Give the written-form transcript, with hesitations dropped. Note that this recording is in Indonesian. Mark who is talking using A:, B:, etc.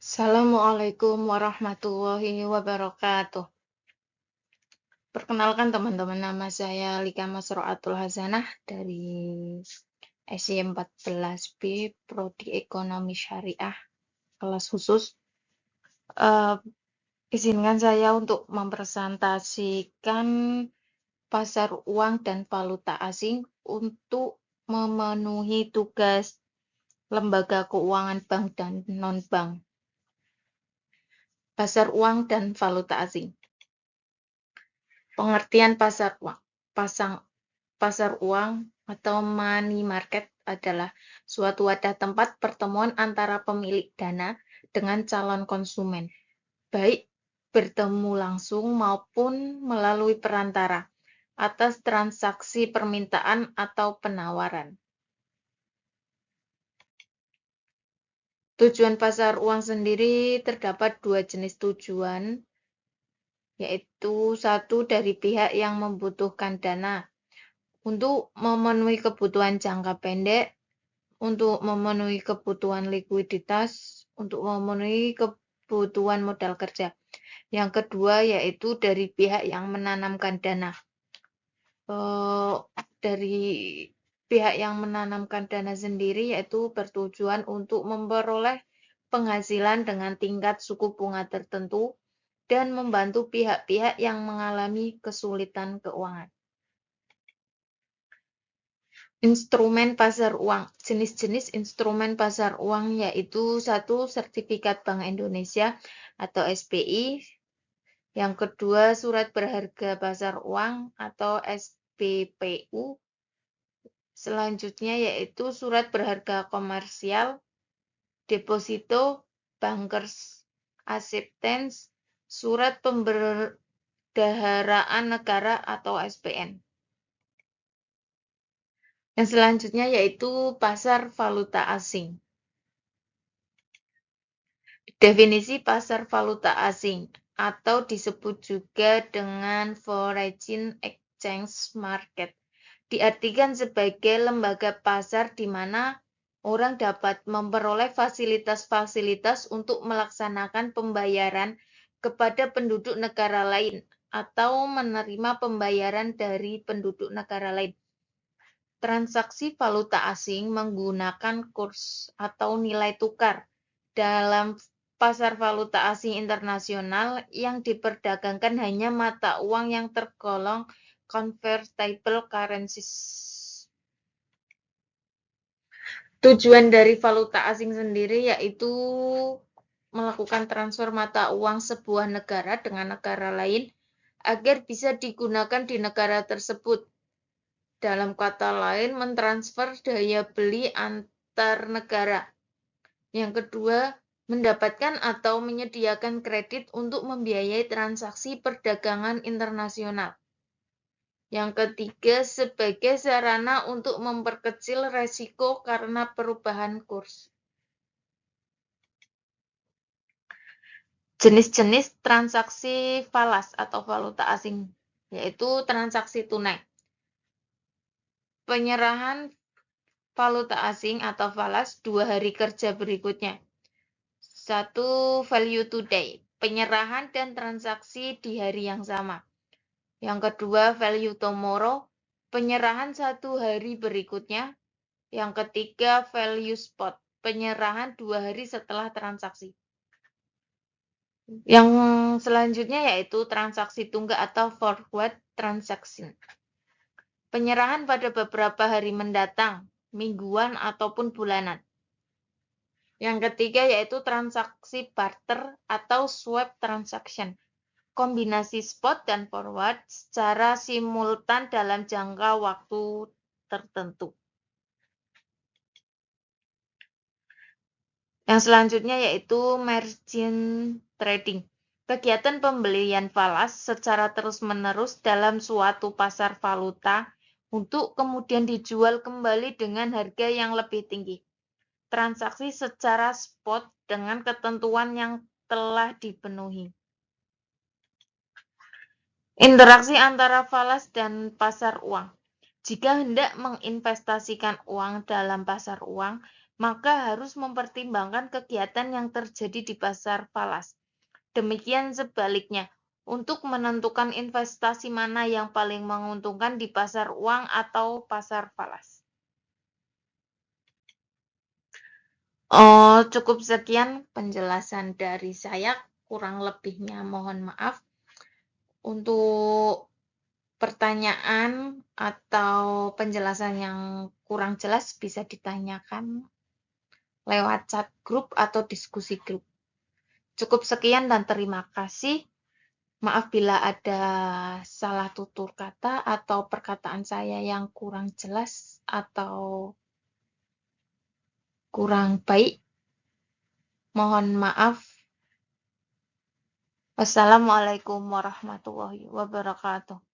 A: Assalamualaikum warahmatullahi wabarakatuh. Perkenalkan teman-teman, nama saya Lika Masroatul Hasanah dari SY 14B Prodi Ekonomi Syariah kelas khusus. Eh, Izinkan saya untuk mempresentasikan pasar uang dan valuta asing untuk memenuhi tugas lembaga keuangan bank dan non-bank. Pasar uang dan valuta asing. Pengertian pasar uang. Pasar uang atau money market adalah suatu wadah tempat pertemuan antara pemilik dana dengan calon konsumen, baik bertemu langsung maupun melalui perantara, atas transaksi permintaan atau penawaran. Tujuan pasar uang sendiri terdapat dua jenis tujuan, yaitu satu dari pihak yang membutuhkan dana untuk memenuhi kebutuhan jangka pendek, untuk memenuhi kebutuhan likuiditas, untuk memenuhi kebutuhan modal kerja. Yang kedua yaitu dari pihak yang menanamkan dana. Dari pihak yang menanamkan dana sendiri yaitu bertujuan untuk memperoleh penghasilan dengan tingkat suku bunga tertentu dan membantu pihak-pihak yang mengalami kesulitan keuangan. Instrumen pasar uang. Jenis-jenis instrumen pasar uang yaitu satu, sertifikat Bank Indonesia atau SBI. Yang kedua, surat berharga pasar uang atau SBPU. Selanjutnya yaitu surat berharga komersial, deposito, bankers acceptance, surat pembendaharaan negara atau SPN. Yang selanjutnya yaitu pasar valuta asing. Definisi pasar valuta asing atau disebut juga dengan foreign exchange market diartikan sebagai lembaga pasar di mana orang dapat memperoleh fasilitas-fasilitas untuk melaksanakan pembayaran kepada penduduk negara lain atau menerima pembayaran dari penduduk negara lain. Transaksi valuta asing menggunakan kurs atau nilai tukar dalam pasar valuta asing internasional yang diperdagangkan hanya mata uang yang tergolong convertible currencies. Tujuan dari valuta asing sendiri yaitu melakukan transfer mata uang sebuah negara dengan negara lain agar bisa digunakan di negara tersebut. Dalam kata lain, mentransfer daya beli antar negara. Yang kedua, mendapatkan atau menyediakan kredit untuk membiayai transaksi perdagangan internasional. Yang ketiga, sebagai sarana untuk memperkecil resiko karena perubahan kurs. Jenis-jenis transaksi falas atau valuta asing, yaitu transaksi tunai. Penyerahan valuta asing atau falas 2 hari kerja berikutnya. 1. Value today, penyerahan dan transaksi di hari yang sama. Yang kedua, value tomorrow, penyerahan 1 hari berikutnya. Yang ketiga, value spot, penyerahan 2 hari setelah transaksi. Yang selanjutnya yaitu transaksi tunggal atau forward transaction. Penyerahan pada beberapa hari mendatang, mingguan ataupun bulanan. Yang ketiga yaitu transaksi barter atau swap transaction. Kombinasi spot dan forward secara simultan dalam jangka waktu tertentu. Yang selanjutnya yaitu margin trading. Kegiatan pembelian falas secara terus-menerus dalam suatu pasar valuta untuk kemudian dijual kembali dengan harga yang lebih tinggi. Transaksi secara spot dengan ketentuan yang telah dipenuhi. Interaksi antara falas dan pasar uang. Jika hendak menginvestasikan uang dalam pasar uang, maka harus mempertimbangkan kegiatan yang terjadi di pasar falas. Demikian sebaliknya, untuk menentukan investasi mana yang paling menguntungkan di pasar uang atau pasar falas. Oh, cukup sekian penjelasan dari saya, kurang lebihnya mohon maaf. Untuk pertanyaan atau penjelasan yang kurang jelas bisa ditanyakan lewat chat grup atau diskusi grup. Cukup sekian dan terima kasih. Maaf bila ada salah tutur kata atau perkataan saya yang kurang jelas atau kurang baik. Mohon maaf. Wassalamualaikum warahmatullahi wabarakatuh.